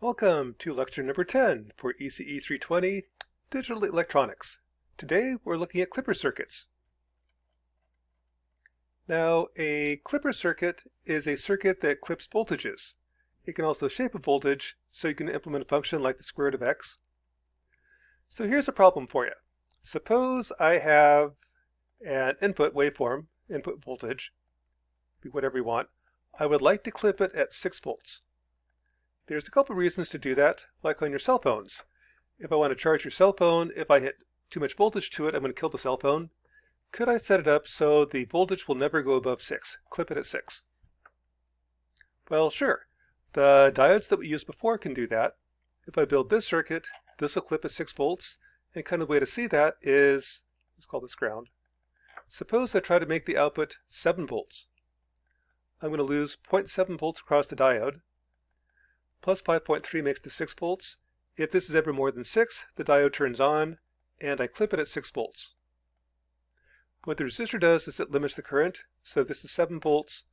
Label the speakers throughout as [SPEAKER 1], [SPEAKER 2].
[SPEAKER 1] Welcome to lecture number 10 for ECE 320, Digital Electronics. Today we're looking at clipper circuits. Now, a clipper circuit is a circuit that clips voltages. It can also shape a voltage, so you can implement a function like the square root of x. So here's a problem for you. Suppose I have an input waveform, input voltage, be whatever you want. I would like to clip it at 6 volts. There's a couple reasons to do that, like on your cell phones. If I want to charge your cell phone, if I hit too much voltage to it, I'm going to kill the cell phone. Could I set it up so the voltage will never go above 6? Clip it at 6. Well, sure. The diodes that we used before can do that. If I build this circuit, this will clip at 6 volts. And kind of the way to see that is, let's call this ground. Suppose I try to make the output 7 volts. I'm going to lose 0.7 volts across the diode. Plus 5.3 makes the 6 volts. If this is ever more than 6, the diode turns on, and I clip it at 6 volts. What the resistor does is it limits the current. So if this is 7 volts,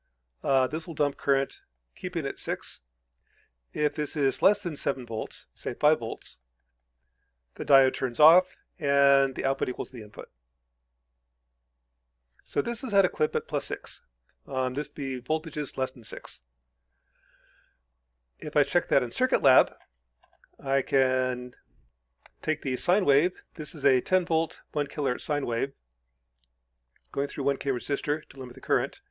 [SPEAKER 1] this will dump current, keeping it at 6. If this is less than 7 volts, say 5 volts, the diode turns off, and the output equals the input. So this is how to clip at plus 6. This would be voltages less than 6. If I check that in Circuit Lab, I can take the sine wave. This is a 10 volt, 1 kilohertz sine wave going through 1K resistor to limit the current.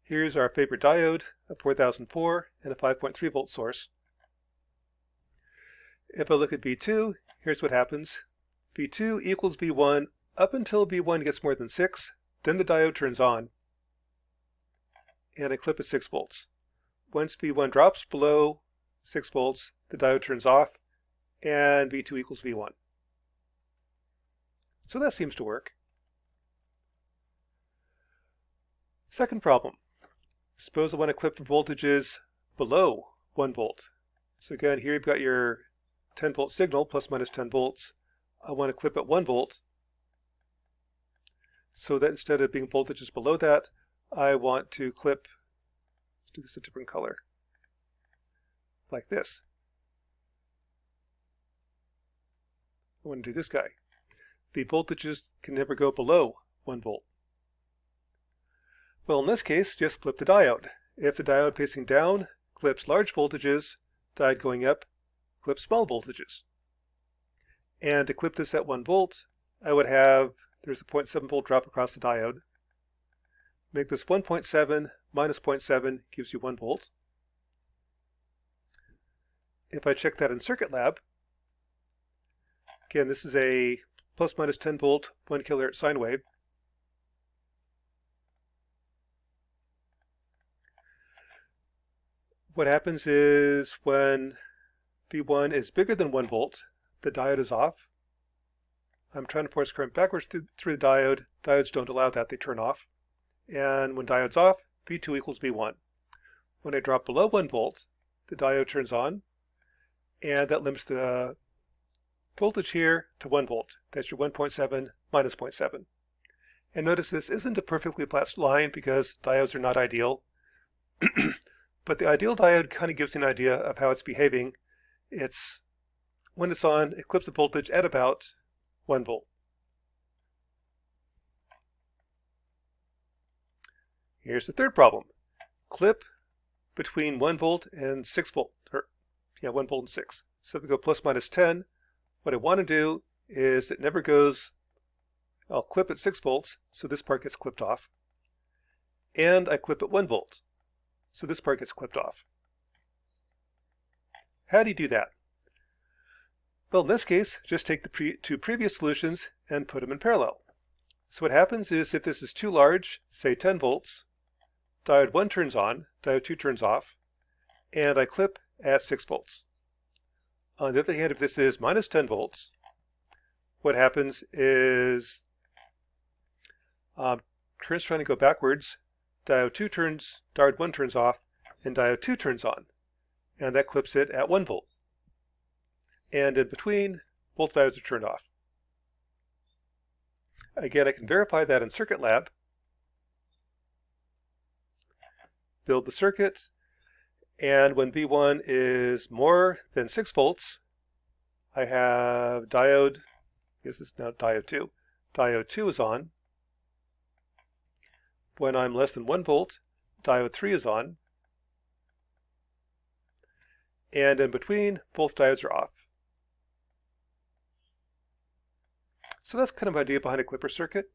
[SPEAKER 1] Here's our favorite diode, a 4004 and a 5.3 volt source. If I look at V2, here's what happens. V2 equals V1 up until V1 gets more than 6, then the diode turns on, and I clip at 6 volts. Once V1 drops below 6 volts, the diode turns off, and V2 equals V1. So that seems to work. Second problem. Suppose I want to clip for voltages below 1 volt. So again, here you've got your 10 volt signal, plus minus 10 volts. I want to clip at 1 volt. So that instead of being voltages below that, I want to clip, let's do this a different color, like this. I want to do this guy. The voltages can never go below 1 volt. Well, in this case, just clip the diode. If the diode facing down clips large voltages, diode going up clips small voltages. And to clip this at 1 volt, I would have, there's a 0.7 volt drop across the diode. Make this 1.7 minus 0.7 gives you 1 volt. If I check that in Circuit Lab, again, this is a plus minus 10 volt, 1 kilohertz sine wave. What happens is when V1 is bigger than 1 volt, the diode is off. I'm trying to force current backwards through the diode. Diodes don't allow that, they turn off. And when diode's off, V2 equals V1. When I drop below 1 volt, the diode turns on, and that limits the voltage here to 1 volt. That's your 1.7 minus 0.7. And notice this isn't a perfectly flat line because diodes are not ideal. But the ideal diode kind of gives you an idea of how it's behaving. It's, when it's on, it clips the voltage at about 1 volt. Here's the third problem. Clip between 1 volt and 6 volt, or 1 volt and 6. So if we go plus minus 10, what I want to do is it never goes, I'll clip at 6 volts, so this part gets clipped off. And I clip at 1 volt, so this part gets clipped off. How do you do that? Well, in this case, just take the two previous solutions and put them in parallel. So what happens is if this is too large, say 10 volts, diode 1 turns on, diode 2 turns off, and I clip at 6 volts. On the other hand, if this is minus 10 volts, what happens is current's trying to go backwards, diode 1 turns off, and diode 2 turns on, and that clips it at 1 volt. And in between, both diodes are turned off. Again, I can verify that in Circuit Lab. Build the circuit, And when V1 is more than 6 volts, I have diode, I guess this is now diode 2. Diode 2 is on. When I'm less than 1 volt, diode 3 is on. And in between, both diodes are off. So that's kind of the idea behind a clipper circuit.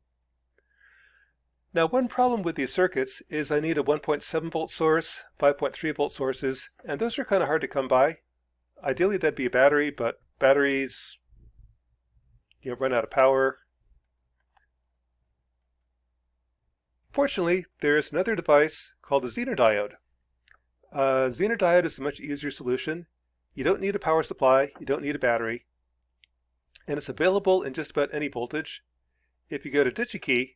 [SPEAKER 1] Now, one problem with these circuits is I need a 1.7 volt source, 5.3 volt sources, and those are kind of hard to come by. Ideally, that'd be a battery, but batteries, run out of power. Fortunately, there's another device called a Zener Diode. Zener Diode is a much easier solution. You don't need a power supply, you don't need a battery, and it's available in just about any voltage. If you go to DigiKey,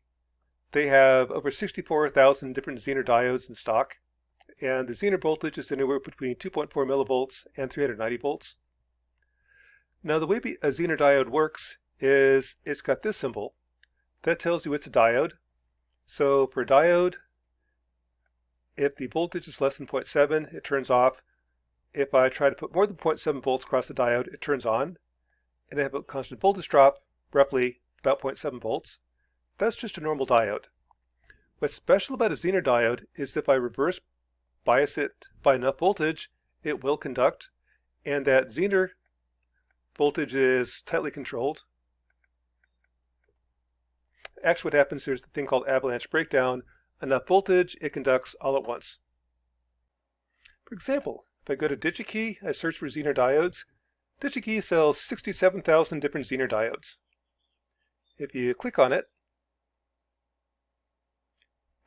[SPEAKER 1] they have over 64,000 different Zener diodes in stock, and the Zener voltage is anywhere between 2.4 millivolts and 390 volts. Now, the way a Zener diode works is it's got this symbol. That tells you it's a diode. So for a diode, if the voltage is less than 0.7, it turns off. If I try to put more than 0.7 volts across the diode, it turns on. And I have a constant voltage drop, roughly about 0.7 volts. That's just a normal diode. What's special about a Zener diode is if I reverse bias it by enough voltage, it will conduct, and that Zener voltage is tightly controlled. Actually, what happens here is the thing called avalanche breakdown. Enough voltage, it conducts all at once. For example, if I go to DigiKey, I search for Zener diodes. DigiKey sells 67,000 different Zener diodes. If you click on it,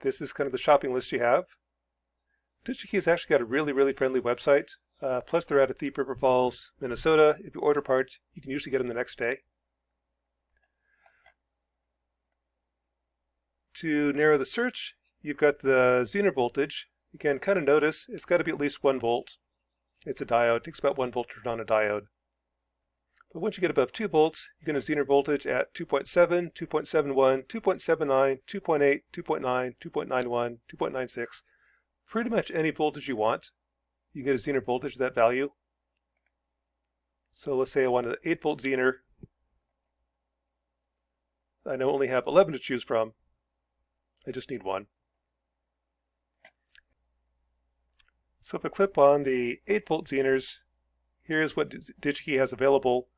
[SPEAKER 1] this is kind of the shopping list you have. DigiKey has actually got a really, really friendly website. Plus, they're out of Thief River Falls, Minnesota. If you order parts, you can usually get them the next day. To narrow the search, you've got the Zener voltage. You can kind of notice it's got to be at least 1 volt. It's a diode. It takes about 1 volt to turn on a diode. But once you get above 2 volts, you get a Zener voltage at 2.7, 2.71, 2.79, 2.8, 2.9, 2.91, 2.96. Pretty much any voltage you want. You can get a Zener voltage at that value. So let's say I want an 8 volt Zener. I now only have 11 to choose from. I just need one. So if I click on the 8 volt Zeners, here's what DigiKey has available.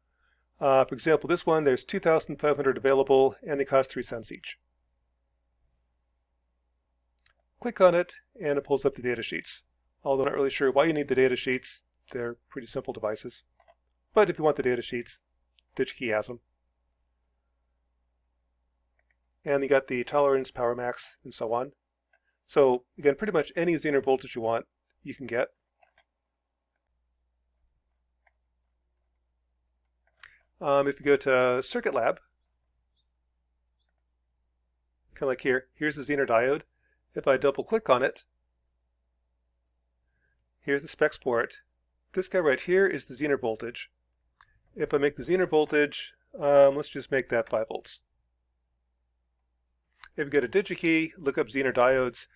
[SPEAKER 1] For example, this one, there's 2,500 available, and they cost 3 cents each. Click on it, and it pulls up the data sheets. Although I'm not really sure why you need the data sheets. They're pretty simple devices. But if you want the data sheets, DigiKey has them. And you got the tolerance, power max, and so on. So again, pretty much any Zener voltage you want, you can get. If you go to Circuit Lab, kind of like here, here's the Zener diode. If I double click on it, here's the specs for it. This guy right here is the Zener voltage. If I make the Zener voltage, let's just make that 5 volts. If you go to DigiKey, look up Zener diodes.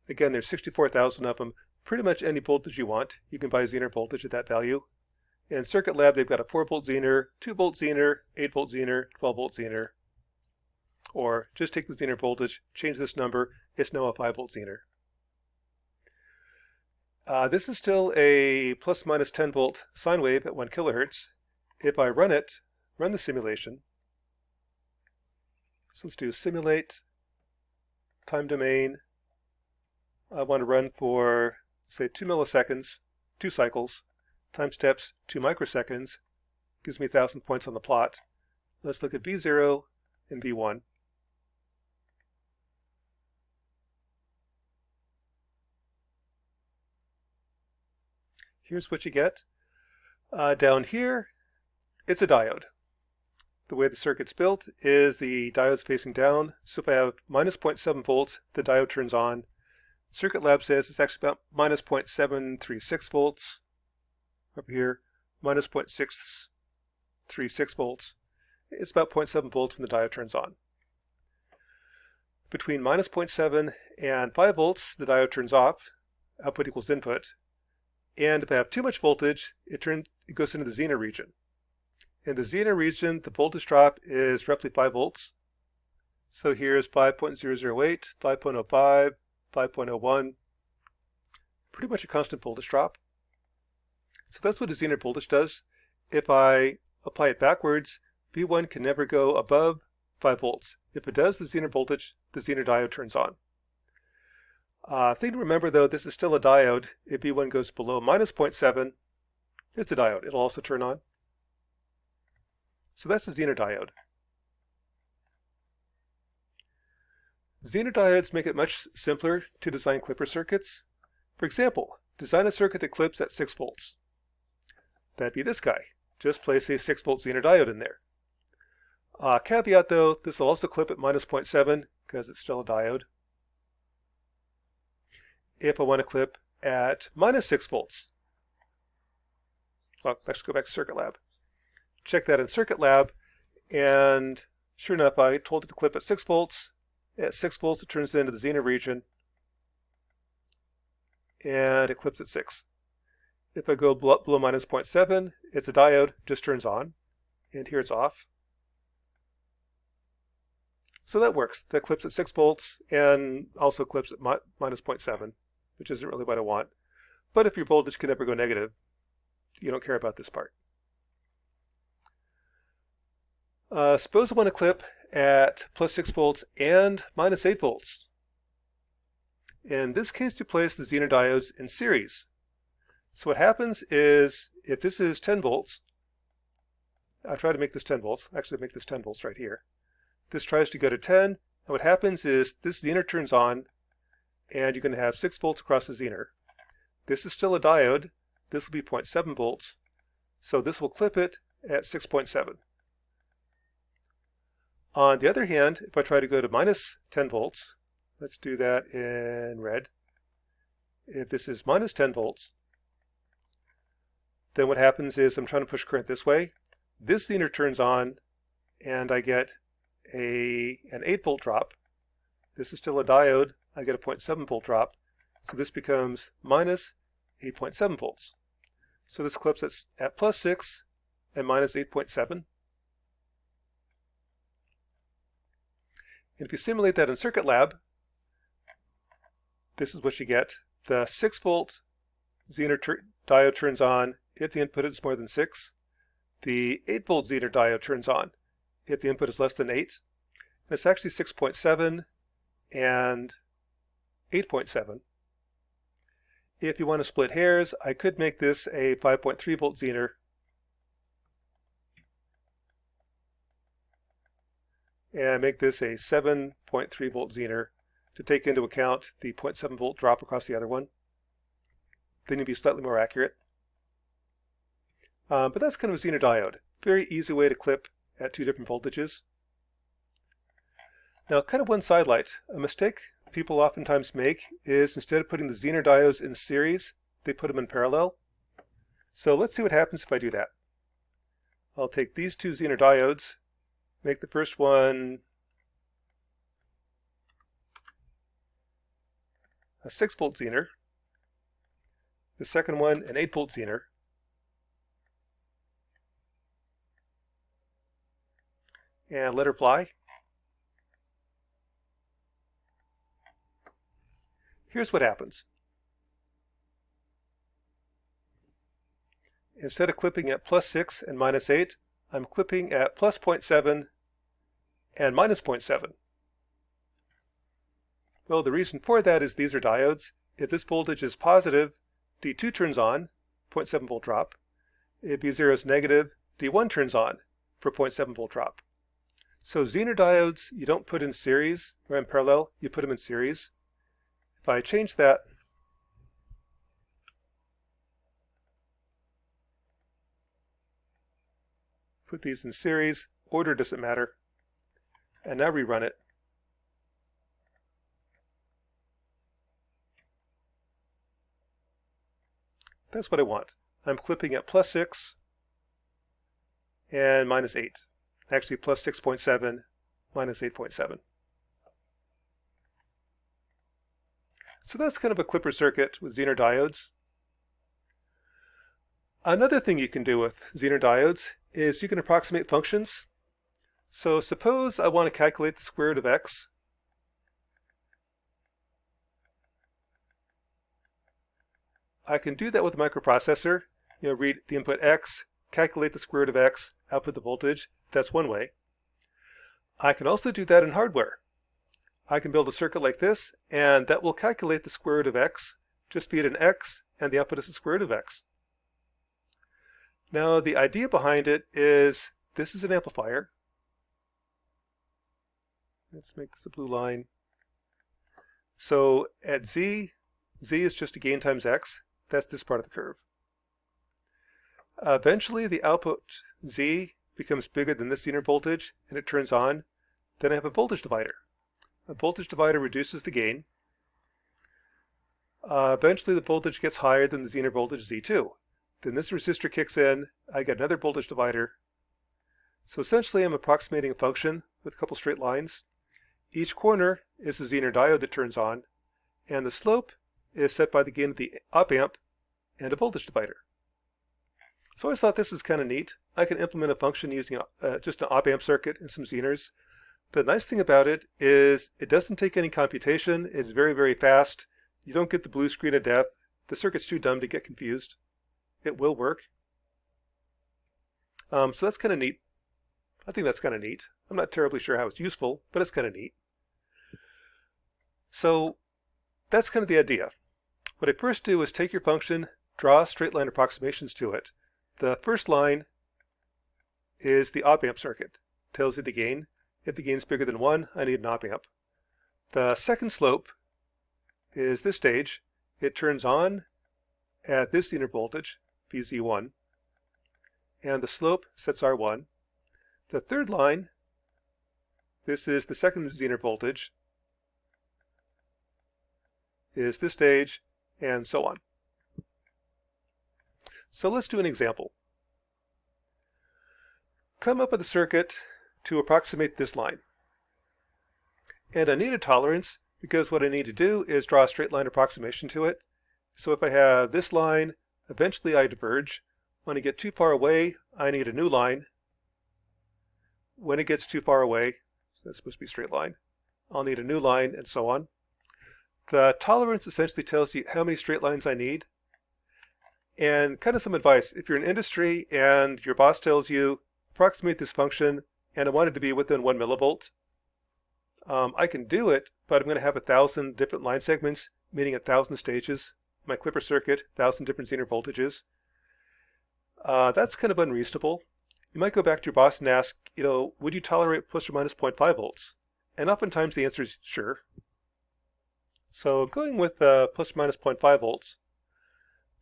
[SPEAKER 1] Again, there's 64,000 of them. Pretty much any voltage you want, you can buy Zener voltage at that value. In Circuit Lab, they've got a 4 volt Zener, 2 volt Zener, 8 volt Zener, 12 volt Zener. Or just take the Zener voltage, change this number, it's now a 5 volt Zener. This is still a plus minus 10 volt sine wave at 1 kilohertz. If I run the simulation, so let's do simulate, time domain. I want to run for, say, 2 milliseconds, 2 cycles. Time steps 2 microseconds. Gives me 1,000 points on the plot. Let's look at V0 and V1. Here's what you get. Down here, it's a diode. The way the circuit's built is the diode's facing down. So if I have minus 0.7 volts, the diode turns on. Circuit Lab says it's actually about minus 0.736 volts. Up here, minus 0.636 volts. It's about 0.7 volts when the diode turns on. Between minus 0.7 and 5 volts, the diode turns off. Output equals input. And if I have too much voltage, it goes into the Zener region. In the Zener region, the voltage drop is roughly 5 volts. So here's 5.008, 5.05, 5.01, pretty much a constant voltage drop. So that's what a Zener voltage does. If I apply it backwards, V1 can never go above 5 volts. If it does, the Zener voltage, the Zener diode turns on. Thing to remember though, this is still a diode. If V1 goes below minus 0.7, it's a diode. It'll also turn on. So that's the Zener diode. Zener diodes make it much simpler to design clipper circuits. For example, design a circuit that clips at 6 volts. That'd be this guy. Just place a 6 volt Zener diode in there. Caveat though, this will also clip at minus 0.7 because it's still a diode. If I want to clip at minus 6 volts, well, let's go back to Circuit Lab. Check that in Circuit Lab, and sure enough, I told it to clip at 6 volts. At 6 volts, it turns into the Zener region, and it clips at 6. If I go below minus 0.7, it's a diode, just turns on, and here it's off. So that works. That clips at 6 volts, and also clips at minus 0.7, which isn't really what I want. But if your voltage can never go negative, you don't care about this part. Suppose I want to clip at plus 6 volts and minus 8 volts. In this case, you place the Zener diodes in series. So what happens is, if this is 10 volts, I try to make this 10 volts, actually make this 10 volts right here. This tries to go to 10, and what happens is this Zener turns on, and you're going to have 6 volts across the Zener. This is still a diode. This will be 0.7 volts, so this will clip it at 6.7. On the other hand, if I try to go to minus 10 volts, let's do that in red. If this is minus 10 volts, then what happens is I'm trying to push current this way. This Zener turns on, and I get an 8 volt drop. This is still a diode. I get a 0.7 volt drop. So this becomes minus 8.7 volts. So this clips at plus 6 and minus 8.7. And if you simulate that in Circuit Lab, this is what you get. The 6 volt Zener diode turns on if the input is more than 6. The 8 volt Zener diode turns on if the input is less than 8. And it's actually 6.7 and 8.7. If you want to split hairs, I could make this a 5.3 volt Zener. And make this a 7.3 volt Zener to take into account the 0.7 volt drop across the other one. Then you'd be slightly more accurate. But that's kind of a Zener diode. Very easy way to clip at 2 different voltages. Now, kind of one sidelight. A mistake people oftentimes make is instead of putting the Zener diodes in series, they put them in parallel. So let's see what happens if I do that. I'll take these 2 Zener diodes, make the first one a 6 volt Zener, the second one an 8 volt Zener, and let her fly. Here's what happens. Instead of clipping at plus 6 and minus 8, I'm clipping at plus 0.7 and minus 0.7. Well, the reason for that is these are diodes. If this voltage is positive, D2 turns on, 0.7 volt drop. If B0 is negative, D1 turns on for 0.7 volt drop. So Zener diodes, you don't put in series or in parallel, you put them in series. If I change that, put these in series, order doesn't matter, and now rerun it. That's what I want. I'm clipping at plus 6 and minus 8. Actually plus 6.7, minus 8.7. So that's kind of a clipper circuit with Zener diodes. Another thing you can do with Zener diodes is you can approximate functions. So suppose I want to calculate the square root of x. I can do that with a microprocessor. Read the input x, calculate the square root of x, output the voltage. That's one way. I can also do that in hardware. I can build a circuit like this, and that will calculate the square root of x. Just feed an x, and the output is the square root of x. Now, the idea behind it is this is an amplifier. Let's make this a blue line. So at z is just a gain times x. That's this part of the curve. Eventually, the output z becomes bigger than this Zener voltage, and it turns on. Then I have a voltage divider. A voltage divider reduces the gain. Eventually, the voltage gets higher than the Zener voltage Z2. Then this resistor kicks in. I get another voltage divider. So essentially, I'm approximating a function with a couple straight lines. Each corner is a Zener diode that turns on, and the slope is set by the gain of the op-amp and a voltage divider. So I always thought this is kind of neat. I can implement a function using just an op-amp circuit and some Zeners. The nice thing about it is it doesn't take any computation. It's very, very fast. You don't get the blue screen of death. The circuit's too dumb to get confused. It will work. So that's kind of neat. I think that's kind of neat. I'm not terribly sure how it's useful, but it's kind of neat. So that's kind of the idea. What I first do is take your function, draw straight line approximations to it. The first line is the op-amp circuit. Tells you the gain. If the gain is bigger than 1, I need an op-amp. The second slope is this stage. It turns on at this Zener voltage, VZ1, and the slope sets R1. The third line, this is the second Zener voltage, is this stage, and so on. So let's do an example. Come up with a circuit to approximate this line. And I need a tolerance because what I need to do is draw a straight line approximation to it. So if I have this line, eventually I diverge. When I get too far away, I need a new line. When it gets too far away, so that's supposed to be a straight line, I'll need a new line, and so on. The tolerance essentially tells you how many straight lines I need. And kind of some advice, if you're in industry and your boss tells you, approximate this function, and I want it to be within 1 millivolt, I can do it, but I'm going to have 1,000 different line segments, meaning 1,000 stages. My clipper circuit, 1,000 different Zener voltages. That's kind of unreasonable. You might go back to your boss and ask, would you tolerate plus or minus 0.5 volts? And oftentimes the answer is sure. So going with plus or minus 0.5 volts,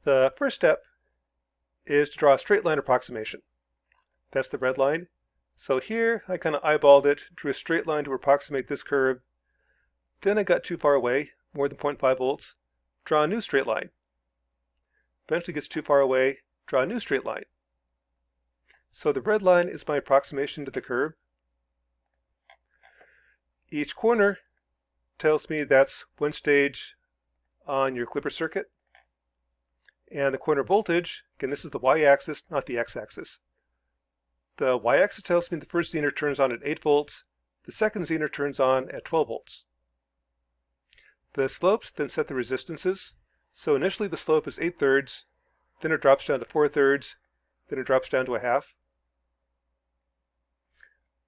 [SPEAKER 1] the first step is to draw a straight line approximation. That's the red line. So here I kind of eyeballed it, drew a straight line to approximate this curve. Then I got too far away, more than 0.5 volts. Draw a new straight line. Eventually gets too far away, draw a new straight line. So the red line is my approximation to the curve. Each corner tells me that's one stage on your clipper circuit. And the corner voltage, again, this is the y-axis, not the x-axis. The y-axis tells me the first Zener turns on at 8 volts. The second Zener turns on at 12 volts. The slopes then set the resistances. So initially the slope is 8/3, then it drops down to 4/3, then it drops down to 1/2.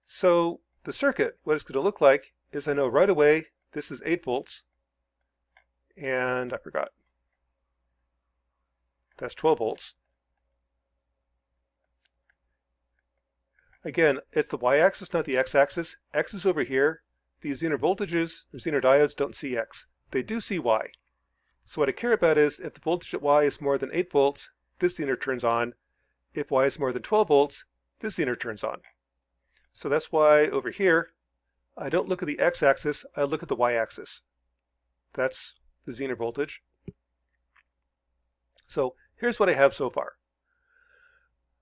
[SPEAKER 1] So the circuit, what it's going to look like is I know right away this is 8 volts, and I forgot. That's 12 volts. Again, it's the y-axis, not the x-axis. X is over here. These Zener voltages, or Zener diodes, don't see x. They do see y. So what I care about is if the voltage at y is more than 8 volts, this Zener turns on. If y is more than 12 volts, this Zener turns on. So that's why over here, I don't look at the x-axis, I look at the y-axis. That's the Zener voltage. So here's what I have so far.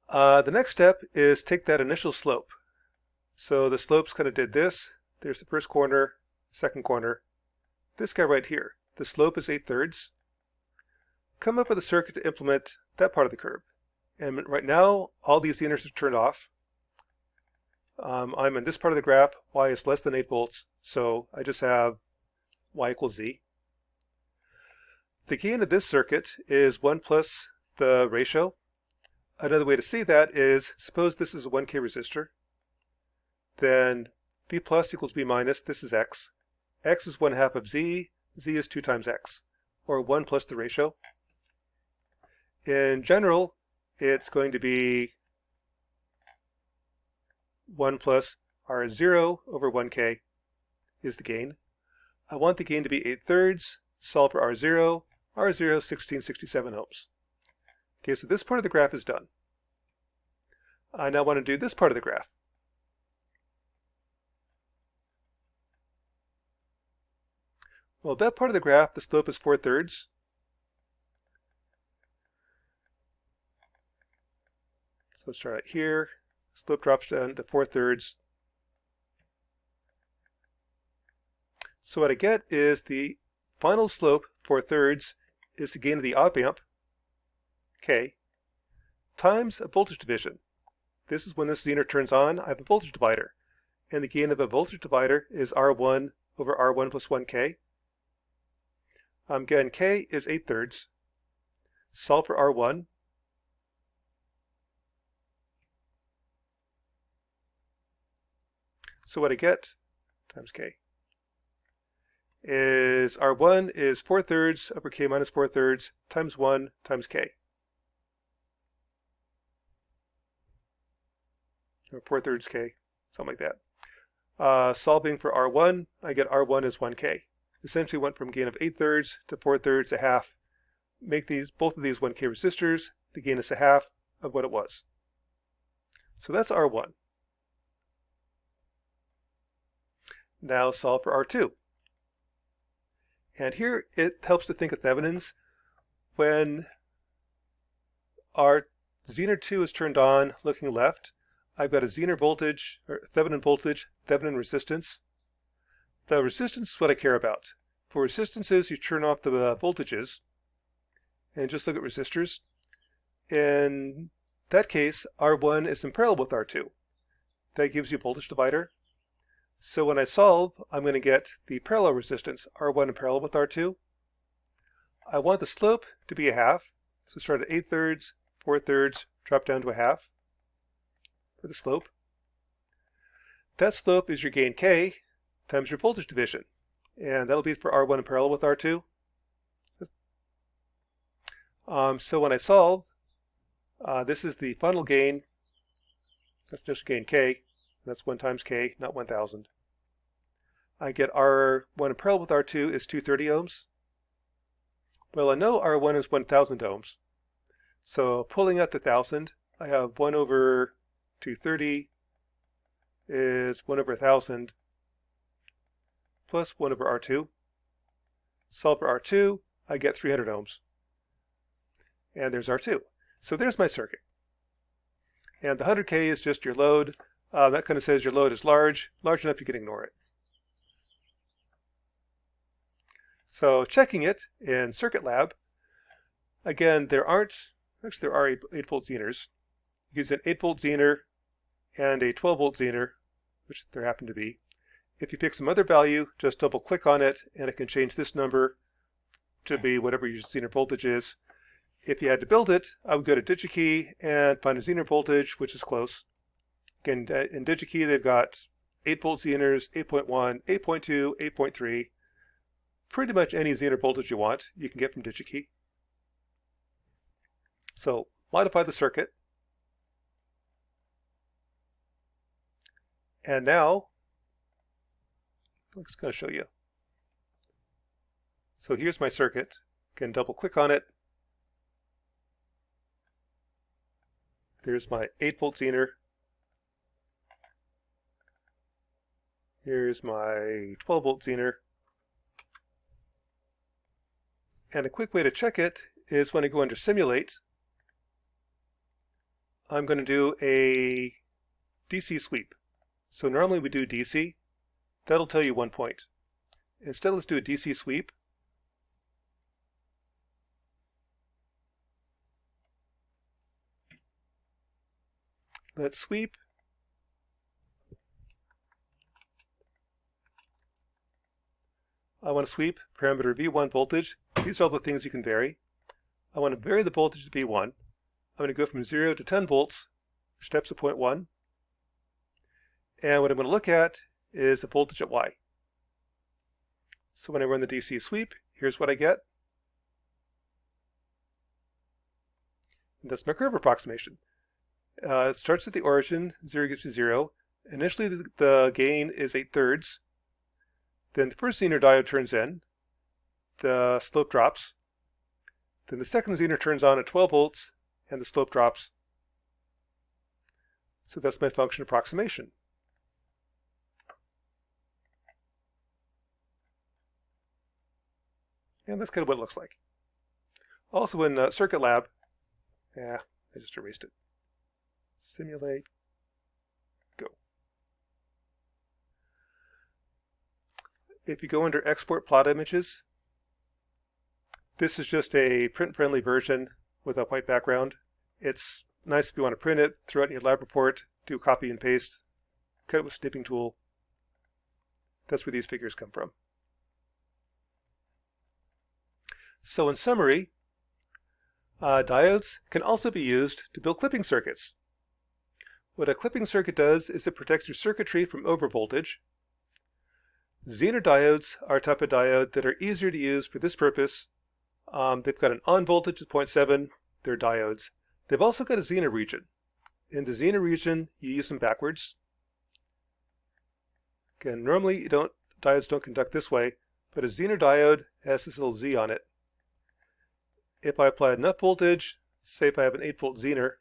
[SPEAKER 1] The next step is take that initial slope. So the slopes kind of did this. There's the first corner, second corner. This guy right here, the slope is 8/3. Come up with a circuit to implement that part of the curve. And right now, all these Zeners are turned off. I'm in this part of the graph. Y is less than 8 volts, so I just have Y equals Z. The gain of this circuit is 1 plus the ratio. Another way to see that is, suppose this is a 1K resistor. Then V plus equals V minus, this is X. X is 1/2 of Z, Z is 2 times X, or 1 plus the ratio. In general, it's going to be 1 plus R0 over 1K is the gain. I want the gain to be 8/3, solve for R0, R0 1667 ohms. Okay, so this part of the graph is done. I now want to do this part of the graph. Well, that part of the graph, the slope is 4/3. So let's start out here. Slope drops down to 4/3. So what I get is the final slope, 4/3, is the gain of the op amp, K, times a voltage division. This is when this Zener turns on, I have a voltage divider. And the gain of a voltage divider is R1 over R1 plus 1K. Again, K is 8/3. Solve for R1. So what I get times K is R1 is 4/3 over K minus 4/3 times 1 times K. Or 4/3 K, something like that. Solving for R1, I get R1 is 1K. Essentially went from gain of 8/3 to 4/3, a half. Make both of these 1K resistors, the gain is a half of what it was. So that's R1. Now solve for R2. And here it helps to think of Thevenin's. When our Zener 2 is turned on, looking left, I've got a Zener voltage, or Thevenin voltage, Thevenin resistance. The resistance is what I care about. For resistances, you turn off the voltages and just look at resistors. In that case, R1 is in parallel with R2. That gives you a voltage divider. So when I solve, I'm going to get the parallel resistance, R1 in parallel with R2. I want the slope to be a half. So start at 8/3, 4/3, drop down to a half for the slope. That slope is your gain K times your voltage division. And that'll be for R1 in parallel with R2. So when I solve, this is the final gain. That's just gain K. That's 1 times K, not 1,000. I get R1 in parallel with R2 is 230 ohms. Well, I know R1 is 1,000 ohms. So pulling out the 1,000, I have 1 over 230 is 1 over 1,000 plus 1 over R2. Solve for R2, I get 300 ohms. And there's R2. So there's my circuit. And the 100K is just your load. That kind of says your load is large enough you can ignore it. So checking it in Circuit Lab, again, there are 8-volt Zeners. Use an 8-volt Zener and a 12-volt Zener, which there happen to be. If you pick some other value, just double click on it and it can change this number to be whatever your Zener voltage is. If you had to build it, I would go to DigiKey and find a Zener voltage, which is close. Again, in DigiKey, they've got 8-volt Zeners, 8.1, 8.2, 8.3. Pretty much any Zener voltage you want, you can get from DigiKey. So modify the circuit. And now, I'm just going to show you. So here's my circuit. Again, double click on it. There's my 8-volt Zener. Here's my 12-volt Zener. And a quick way to check it is when I go under Simulate, I'm going to do a DC sweep. So normally we do DC. That'll tell you 1 point. Instead, let's do a DC sweep. Let's sweep. I want to sweep parameter V1 voltage. These are all the things you can vary. I want to vary the voltage to V1. I'm going to go from 0 to 10 volts, steps of 0.1. And what I'm going to look at is the voltage at Y. So when I run the DC sweep, here's what I get. And that's my curve approximation. It starts at the origin, 0 gets to 0. Initially the gain is 8/3. Then the first Zener diode turns in, the slope drops. Then the second Zener turns on at 12 volts, and the slope drops. So that's my function approximation. And that's kind of what it looks like. Also in Circuit Lab, I just erased it. Simulate, go. If you go under Export Plot Images, this is just a print-friendly version with a white background. It's nice if you want to print it, throw it in your lab report, do copy and paste, cut it with a snipping tool. That's where these figures come from. So in summary, diodes can also be used to build clipping circuits. What a clipping circuit does is it protects your circuitry from overvoltage. Zener diodes are a type of diode that are easier to use for this purpose. They've got an on voltage of 0.7, they're diodes. They've also got a Zener region. In the Zener region, you use them backwards. Again, normally diodes don't conduct this way, but a Zener diode has this little Z on it. If I apply enough voltage, say if I have an 8-volt Zener,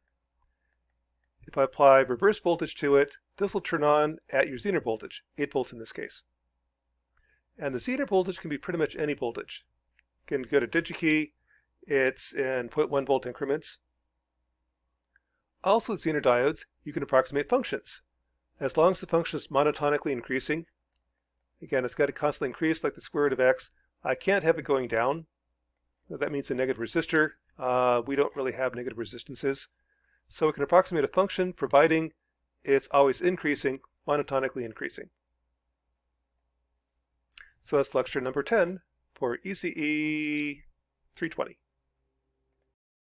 [SPEAKER 1] if I apply reverse voltage to it, this will turn on at your Zener voltage, 8 volts in this case. And the Zener voltage can be pretty much any voltage. You can go to DigiKey, it's in 0.1 volt increments. Also with Zener diodes, you can approximate functions. As long as the function is monotonically increasing, again, it's got to constantly increase like the square root of x. I can't have it going down. That means a negative resistor. We don't really have negative resistances. So we can approximate a function providing it's always increasing, monotonically increasing. So that's lecture number 10 for ECE 320.